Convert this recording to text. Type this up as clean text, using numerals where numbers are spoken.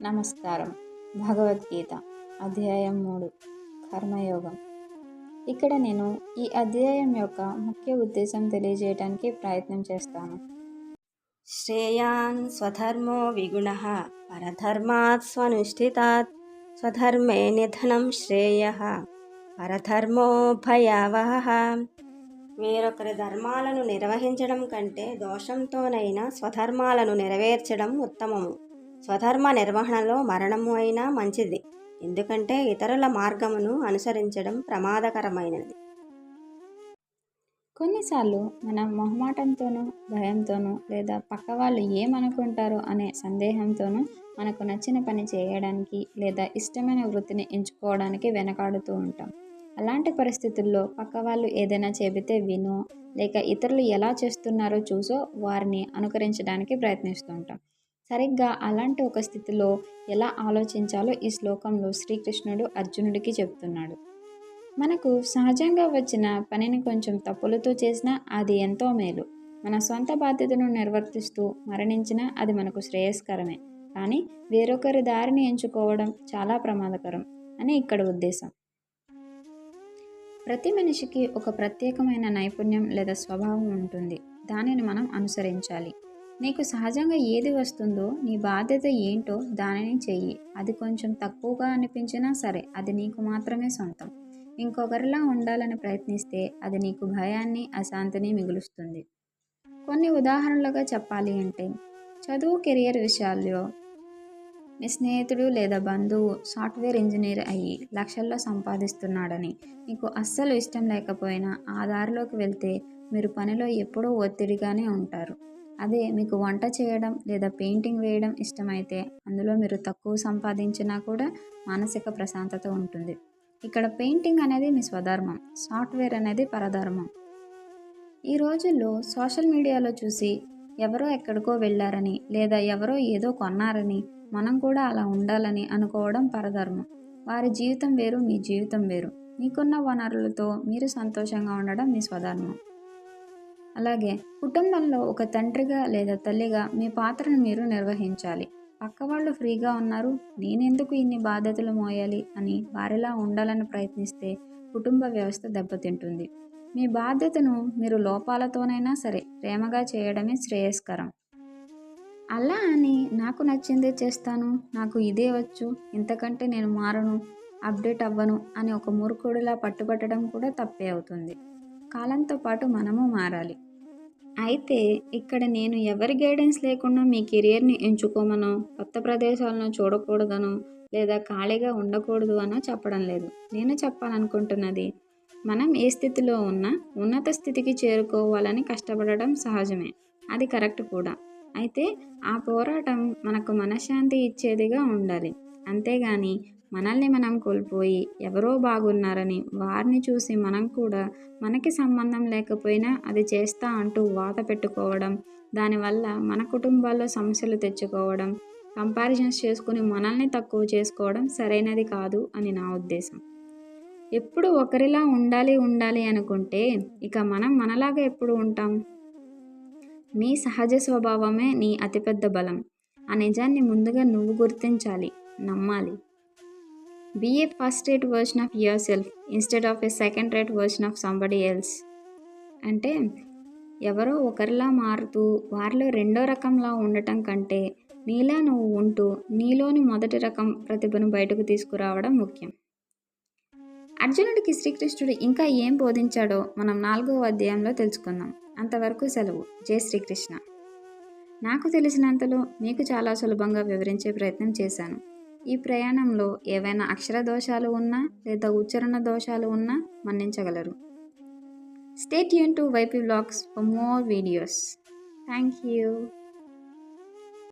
నమస్కారం. భగవద్గీత అధ్యాయం 3 కర్మయోగం. ఇక్కడ నేను ఈ అధ్యాయం యొక్క ముఖ్య ఉద్దేశం తెలియజేయడానికి ప్రయత్నం చేస్తాను. శ్రేయాన్ స్వధర్మో విగుణః పరధర్మాత్ స్వనుష్ఠితాత్ స్వధర్మే నిధనం శ్రేయః పరధర్మో భయావహః. వేరొకరి ధర్మాలను నిర్వహించడం కంటే దోషంతోనైనా స్వధర్మాలను నెరవేర్చడం ఉత్తమము. స్వధర్మ నిర్వహణలో మరణము అయినా మంచిది, ఎందుకంటే ఇతరుల మార్గమును అనుసరించడం ప్రమాదకరమైనది. కొన్నిసార్లు మనం మొహమాటంతోనూ భయంతోనూ లేదా పక్క వాళ్ళు ఏమనుకుంటారో అనే సందేహంతోనూ మనకు నచ్చిన పని చేయడానికి లేదా ఇష్టమైన వృత్తిని ఎంచుకోవడానికి వెనకాడుతూ ఉంటాం. అలాంటి పరిస్థితుల్లో పక్క వాళ్ళు ఏదైనా చెబితే వినో లేక ఇతరులు ఎలా చేస్తున్నారో చూసో వారిని అనుకరించడానికి ప్రయత్నిస్తూ ఉంటాం. సరిగ్గా అలాంటి ఒక స్థితిలో ఎలా ఆలోచించాలో ఈ శ్లోకంలో శ్రీకృష్ణుడు అర్జునుడికి చెప్తున్నాడు. మనకు సహజంగా వచ్చిన పనిని కొంచెం తప్పులతో చేసినా అది ఎంతో మేలు. మన సొంత బాధ్యతను నిర్వర్తిస్తూ మరణించినా అది మనకు శ్రేయస్కరమే. కానీ వేరొకరి దారిని ఎంచుకోవడం చాలా ప్రమాదకరం అని ఇక్కడ ఉద్దేశం. ప్రతి మనిషికి ఒక ప్రత్యేకమైన నైపుణ్యం లేదా స్వభావం ఉంటుంది. దానిని మనం అనుసరించాలి. నీకు సహజంగా ఏది వస్తుందో, నీ బాధ్యత ఏంటో దానిని చెయ్యి. అది కొంచెం తక్కువగా అనిపించినా సరే, అది నీకు మాత్రమే సొంతం. ఇంకొకరిలా ఉండాలని ప్రయత్నిస్తే అది నీకు భయాన్ని, అశాంతిని మిగులుస్తుంది. కొన్ని ఉదాహరణలుగా చెప్పాలి అంటే, చదువు, కెరియర్ విషయాల్లో మీ స్నేహితుడు లేదా బంధువు సాఫ్ట్వేర్ ఇంజనీర్ అయ్యి లక్షల్లో సంపాదిస్తున్నాడని నీకు అస్సలు ఇష్టం లేకపోయినా ఆ దారిలోకి వెళ్తే మీరు పనిలో ఎప్పుడూ ఒత్తిడిగానే ఉంటారు. అదే మీకు వంట చేయడం లేదా పెయింటింగ్ వేయడం ఇష్టమైతే అందులో మీరు తక్కువ సంపాదించినా కూడా మానసిక ప్రశాంతత ఉంటుంది. ఇక్కడ పెయింటింగ్ అనేది మీ స్వధర్మం, సాఫ్ట్వేర్ అనేది పరధర్మం. ఈ రోజుల్లో సోషల్ మీడియాలో చూసి ఎవరో ఎక్కడికో వెళ్ళారని లేదా ఎవరో ఏదో కొన్నారని మనం కూడా అలా ఉండాలని అనుకోవడం పరధర్మం. వారి జీవితం వేరు, మీ జీవితం వేరు. మీకున్న వనరులతో మీరు సంతోషంగా ఉండడం మీ స్వధర్మం. అలాగే కుటుంబంలో ఒక తండ్రిగా లేదా తల్లిగా మీ పాత్రను మీరు నిర్వహించాలి. పక్క వాళ్ళు ఫ్రీగా ఉన్నారు, నేనెందుకు ఇన్ని బాధ్యతలు మోయాలి అని వారిలా ఉండాలని ప్రయత్నిస్తే కుటుంబ వ్యవస్థ దెబ్బతింటుంది. మీ బాధ్యతను మీరు లోపాలతోనైనా సరే ప్రేమగా చేయడమే శ్రేయస్కరం. అలా అని నాకు నచ్చిందే చేస్తాను, నాకు ఇదే వచ్చు, ఇంతకంటే నేను మారను, అప్డేట్ అవ్వను అని ఒక మూర్ఖుడిలా పట్టుబట్టడం కూడా తప్పే అవుతుంది. కాలంతో పాటు మనము మారాలి. అయితే ఇక్కడ నేను ఎవరి గైడెన్స్ లేకుండా మీ కెరియర్ని ఎంచుకోమనో, కొత్త ప్రదేశాలను చూడకూడదనో లేదా ఖాళీగా ఉండకూడదు అనో చెప్పడం లేదు. నేను చెప్పాలనుకుంటున్నది, మనం ఏ స్థితిలో ఉన్నా ఉన్నత స్థితికి చేరుకోవాలని కష్టపడడం సహజమే, అది కరెక్ట్ కూడా. అయితే ఆ పోరాటం మనకు మనశ్శాంతి ఇచ్చేదిగా ఉండాలి. అంతేగాని మనల్ని మనం కోల్పోయి ఎవరో బాగున్నారని వారిని చూసి మనం కూడా మనకి సంబంధం లేకపోయినా అది చేస్తా అంటూ వాత పెట్టుకోవడం, దానివల్ల మన కుటుంబాల్లో సమస్యలు తెచ్చుకోవడం, కంపారిజన్స్ చేసుకుని మనల్ని తక్కువ చేసుకోవడం సరైనది కాదు అని నా ఉద్దేశం. ఎప్పుడు ఒకరిలా ఉండాలి అనుకుంటే ఇక మనం మనలాగా ఎప్పుడు ఉంటాం? నీ సహజ స్వభావమే నీ అతిపెద్ద బలం. ఆ నిజాన్ని ముందుగా నువ్వు గుర్తించాలి, నమ్మాలి. Be a first-rate version of yourself instead of a second-rate version of somebody else. అంటే ఎవరో ఒకరిలా మారుతూ వారిలో రెండో రకంలా ఉండటం కంటే నీలా నువ్వు ఉంటూ నీలోని మొదటి రకం ప్రతిభను బయటకు తీసుకురావడం ముఖ్యం. అర్జునుడికి శ్రీకృష్ణుడు ఇంకా ఏం బోధించాడో మనం 4వ అధ్యాయంలో తెలుసుకుందాం. అంతవరకు సెలవు. జై శ్రీకృష్ణ. నాకు తెలిసినంతలో మీకు చాలా సులభంగా వివరించే ప్రయత్నం చేశాను. ఈ ప్రయాణంలో ఏవైనా అక్షర దోషాలు ఉన్నా లేదా ఉచ్చారణ దోషాలు ఉన్నా మన్నించగలరు. Stay tuned to YP Vlogs for more videos. Thank you.